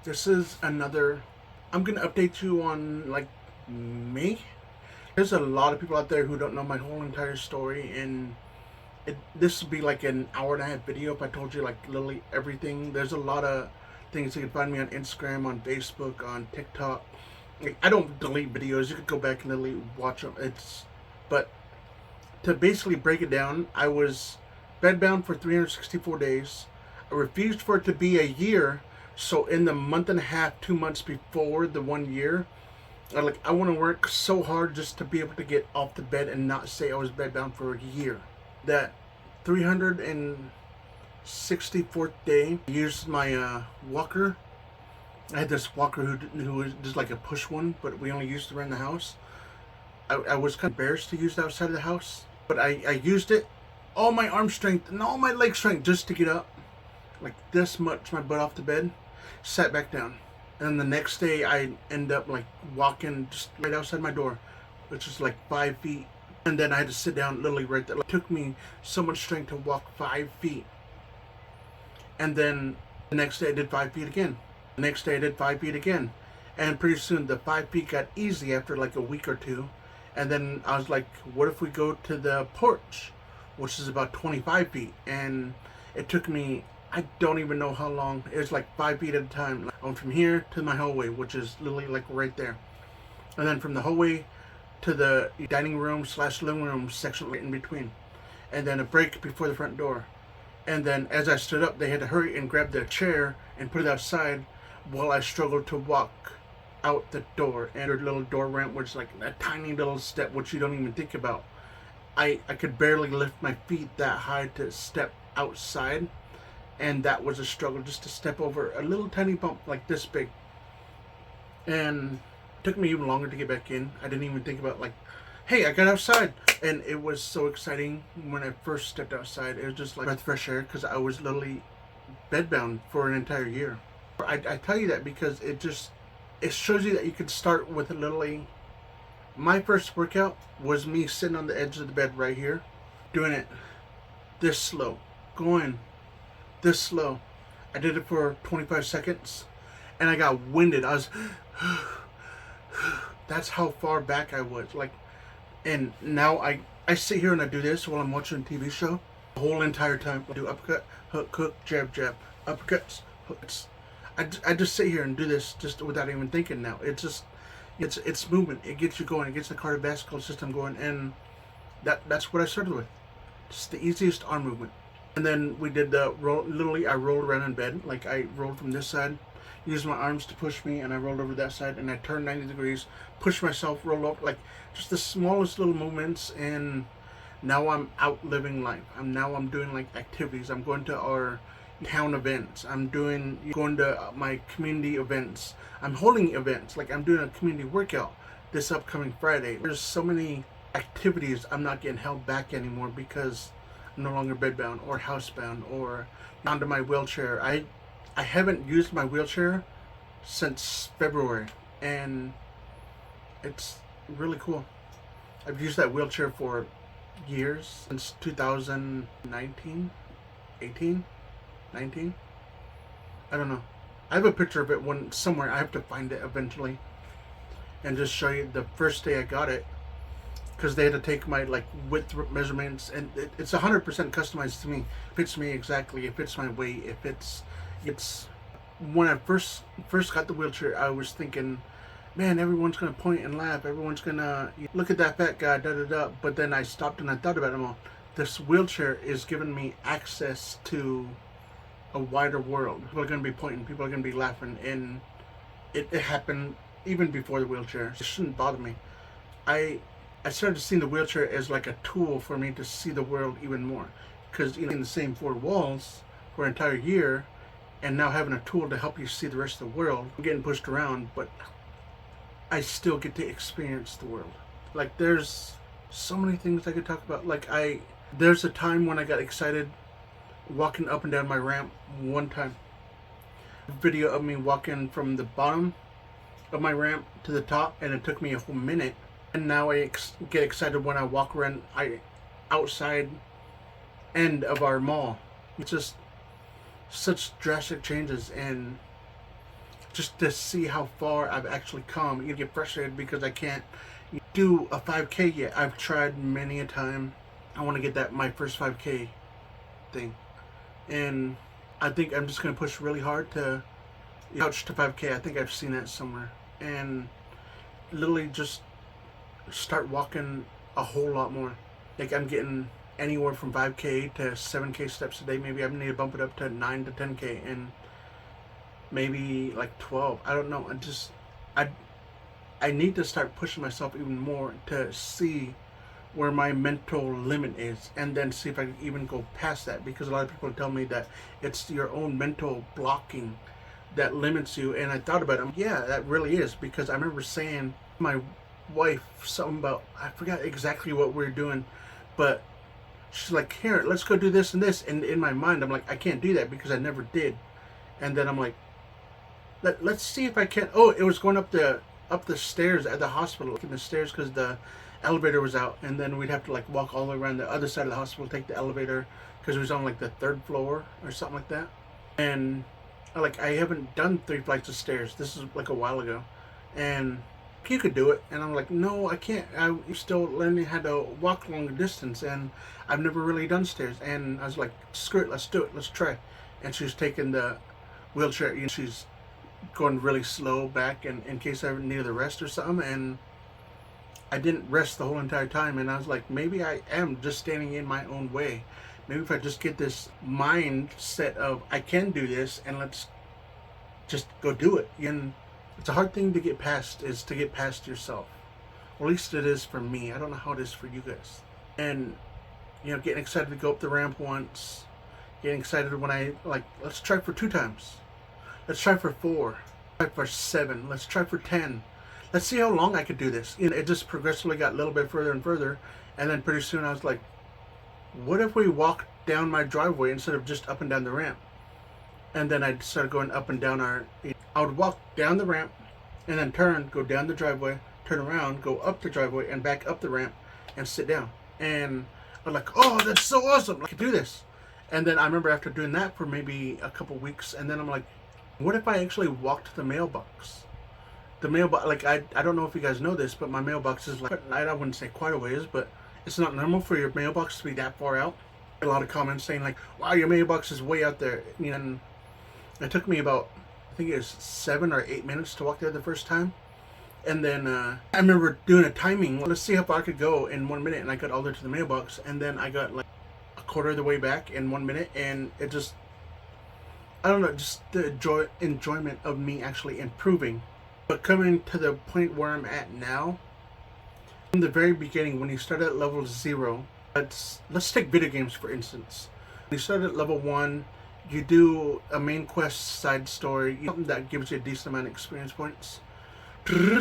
This is another. I'm gonna update you on like me. There's a lot of people out there who don't know my whole entire story, and this would be like an hour and a half video if I told you like literally everything. There's a lot of things you can find me on Instagram, on Facebook, on TikTok. Like, I don't delete videos. You could go back and literally watch them. But to basically break it down, I was bedbound for 364 days. I refused for it to be a year. So in the month and a half, 2 months before the 1 year, I want to work so hard just to be able to get off the bed and not say I was bedbound for a year. That 364th day, I used my walker. I had this walker who was just like a push one, but we only used it around the house. I was kind of embarrassed to use it outside of the house, but I used it, all my arm strength and all my leg strength just to get up, like this much, my butt off the bed, sat back down. And the next day I end up like walking just right outside my door, which is like 5 feet. And then I had to sit down literally right there. It took me so much strength to walk 5 feet. And then the next day I did 5 feet again. The next day I did 5 feet again. And pretty soon the 5 feet got easy after like a week or two. And then I was like, what if we go to the porch, which is about 25 feet. And it took me, I don't even know how long. It was like 5 feet at a time. I went from here to my hallway, which is literally like right there. And then from the hallway to the dining room / living room section right in between. And then a break before the front door. And then as I stood up, they had to hurry and grab the chair and put it outside while I struggled to walk out the door. And their little door ramp was like a tiny little step, which you don't even think about. I could barely lift my feet that high to step outside. And that was a struggle just to step over a little tiny bump like this big. And it took me even longer to get back in. I didn't even think about like, hey, I got outside. And it was so exciting when I first stepped outside. It was just like breath of fresh air because I was literally bedbound for an entire year. I tell you that because it shows you that you can start with literally. My first workout was me sitting on the edge of the bed right here, doing it this slow, going this slow. I did it for 25 seconds and I got winded. I was that's how far back I was. Like, and now I sit here and I do this while I'm watching a TV show the whole entire time. I do uppercut, hook, hook, jab, jab, uppercuts, hooks. I just sit here and do this just without even thinking now. It's movement. It gets you going. It gets the cardiovascular system going, and that's what I started with. Just the easiest arm movement. And then we did the roll. Literally, I rolled around in bed. Like I rolled from this side, used my arms to push me, and I rolled over that side, and I turned 90 degrees, pushed myself, rolled up, like just the smallest little movements. And now I'm out living life. I'm doing like activities. I'm going to our town events. I'm going to my community events. I'm holding events. Like I'm doing a community workout this upcoming Friday. There's so many activities I'm not getting held back anymore because I'm no longer bedbound or housebound or onto my wheelchair. I haven't used my wheelchair since February, and it's really cool. I've used that wheelchair for years, since 2019, 18, 19. I don't know. I have a picture of it somewhere. I have to find it eventually and just show you the first day I got it, because they had to take my like width measurements, and it's 100% customized to me. It fits me exactly. It fits my weight. It's when I first got the wheelchair, I was thinking, man, everyone's gonna point and laugh. Everyone's gonna look at that fat guy, da da da. But then I stopped and I thought about it all. This wheelchair is giving me access to a wider world. People are gonna be pointing. People are gonna be laughing, and it happened even before the wheelchair. It shouldn't bother me. I started seeing the wheelchair as like a tool for me to see the world even more, because in the same four walls for an entire year, and now having a tool to help you see the rest of the world. I'm getting pushed around, but I still get to experience the world. Like there's so many things I could talk about. Like there's a time when I got excited walking up and down my ramp one time. A video of me walking from the bottom of my ramp to the top, and it took me a whole minute. And now I get excited when I walk around outside end of our mall. It's just such drastic changes, and just to see how far I've actually come. You get frustrated because I can't do a 5K yet. I've tried many a time. I want to get that my first 5K thing, and I think I'm just gonna push really hard to couch to 5K. I think I've seen that somewhere, and literally just start walking a whole lot more. Like I'm getting anywhere from 5K to 7K steps a day. Maybe I need to bump it up to 9 to 10K, and maybe like 12. I don't know. I need to start pushing myself even more to see where my mental limit is, and then see if I can even go past that, because a lot of people tell me that it's your own mental blocking that limits you. And I thought about it. Yeah, that really is, because I remember saying to my wife something about, I forgot exactly what we were doing, but she's like, here, let's go do this and this, and in my mind I'm like, I can't do that because I never did. And then I'm like, let's see if I can. Oh, it was going up the stairs at the hospital, in the stairs, because the elevator was out, and then we'd have to like walk all the way around the other side of the hospital, take the elevator, because it was on like the 3rd floor or something like that. And I haven't done 3 flights of stairs. This is like a while ago, and you could do it. And I'm like, no, I can't. I'm still learning how to walk long distance, and I've never really done stairs. And I was like, screw it, let's do it, let's try. And she's taking the wheelchair, she's going really slow back, and in case I needed a rest or something. And I didn't rest the whole entire time, and I was like, maybe I am just standing in my own way. Maybe if I just get this mindset of I can do this, and let's just go do it. And it's a hard thing to get past, is to get past yourself. Well, at least it is for me. I don't know how it is for you guys. And getting excited to go up the ramp once, getting excited when I let's try for 2 times. Let's try for 4. Let's try for 7. Let's try for 10. Let's see how long I could do this. It just progressively got a little bit further and further, and then pretty soon I was like, what if we walked down my driveway instead of just up and down the ramp? And then I started going up and down I would walk down the ramp, and then turn, go down the driveway, turn around, go up the driveway, and back up the ramp, and sit down. And I'm like, oh, that's so awesome, I could do this. And then I remember after doing that for maybe a couple weeks, and then I'm like, what if I actually walked to the mailbox? The mailbox, I don't know if you guys know this, but my mailbox is I wouldn't say quite a ways, but it's not normal for your mailbox to be that far out. A lot of comments saying like, wow, your mailbox is way out there. And it took me about, I think it was 7 or 8 minutes to walk there the first time. And then I remember doing a timing, let's see how far I could go in 1 minute, and I got all the way to the mailbox, and then I got like a quarter of the way back in 1 minute, and it just, I don't know, just the enjoyment of me actually improving. But coming to the point where I'm at now, from the very beginning, when you start at level 0, let's take video games for instance. When you start at level 1, you do a main quest side story, something that gives you a decent amount of experience points.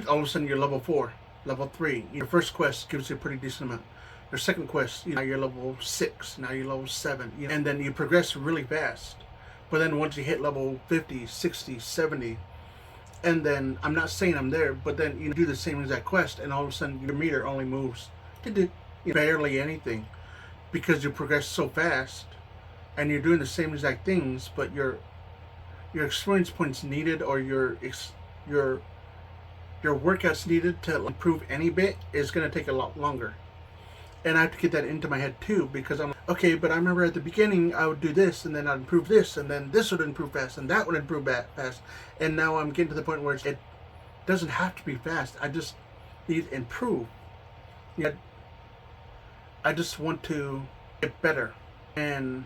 All of a sudden you're level 4, level 3. Your first quest gives you a pretty decent amount. Your second quest, now you're level 6, now you're level 7, and then you progress really fast. But then once you hit level 50, 60, 70, and then, I'm not saying I'm there, but then you do the same exact quest, and all of a sudden your meter only moves barely anything, because you progress so fast, and you're doing the same exact things, but your experience points needed, or your workouts needed to improve any bit is going to take a lot longer. And I have to get that into my head too, because I'm like, okay, but I remember at the beginning I would do this, and then I'd improve this, and then this would improve fast, and that would improve fast. And now I'm getting to the point where it doesn't have to be fast. I just need to improve. I just want to get better. And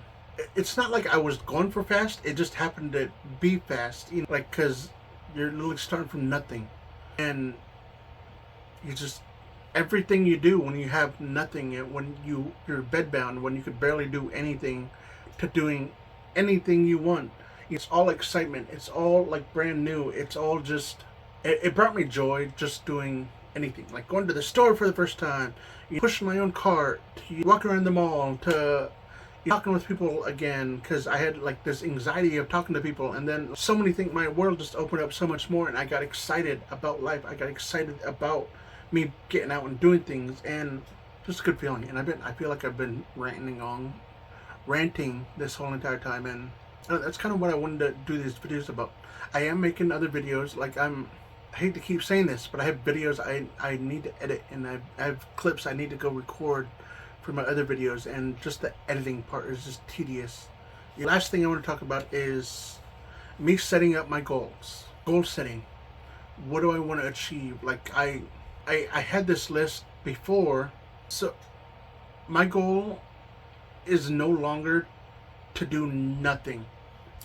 it's not like I was going for fast, it just happened to be fast. Because you're literally starting from nothing. And you just, everything you do when you have nothing, when you're bedbound, when you could barely do anything, to doing anything you want, it's all excitement, it's all like brand new, it's all just, it brought me joy just doing anything, like going to the store for the first time, pushing my own cart, walking around the mall, to talking with people again, because I had like this anxiety of talking to people, and then so many things, my world just opened up so much more, and I got excited about life, I got excited about me getting out and doing things, and just a good feeling. And I feel like I've been ranting this whole entire time, and That's kind of what I wanted to do these videos about. I am making other videos. Like I hate to keep saying this, but I have videos I need to edit, and I have clips I need to go record for my other videos, and just the editing part is just tedious. The last thing I want to talk about is me setting up my goals. Goal setting. What do I want to achieve? Like I had this list before, so my goal is no longer to do nothing.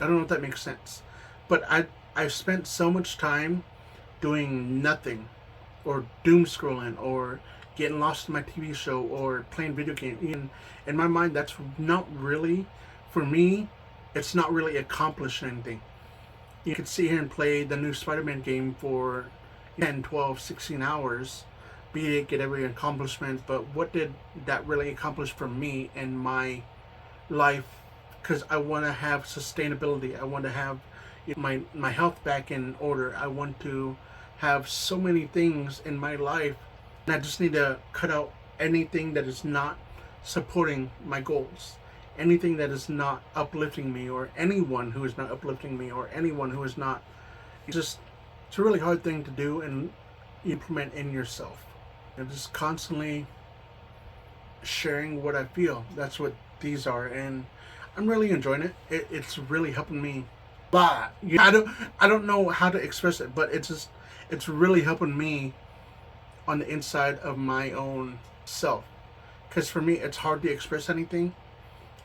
I don't know if that makes sense, but I've spent so much time doing nothing, or doom scrolling, or getting lost in my TV show, or playing video games. In my mind, that's not really, for me, it's not really accomplishing anything. You could sit here and play the new Spider-Man game for 10, 12, 16 hours, be it get every accomplishment, but what did that really accomplish for me in my life? Because I want to have sustainability. I want to have my health back in order. I want to have so many things in my life, and I just need to cut out anything that is not supporting my goals, anything that is not uplifting me, or anyone who is not uplifting me, or anyone who is not. It's a really hard thing to do and implement in yourself. And just constantly sharing what I feel. That's what these are, and I'm really enjoying it. It's really helping me. But I don't know how to express it, but it's really helping me on the inside of my own self. Because for me, it's hard to express anything.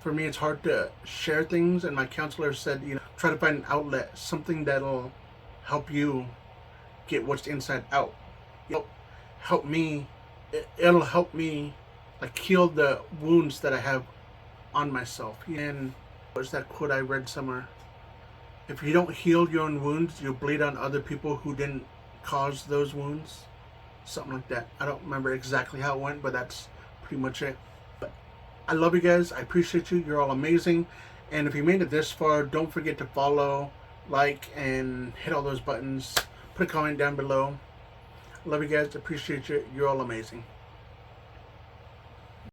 For me, it's hard to share things, and my counselor said, try to find an outlet, something that'll help you get what's inside out. Help me. It'll help me like heal the wounds that I have on myself. And what's that quote I read somewhere? If you don't heal your own wounds, you'll bleed on other people who didn't cause those wounds. Something like that. I don't remember exactly how it went, but that's pretty much it. But I love you guys. I appreciate you. You're all amazing. And if you made it this far, don't forget to follow, like, and hit all those buttons. Put a comment down below. Love you guys. Appreciate you. You're all amazing.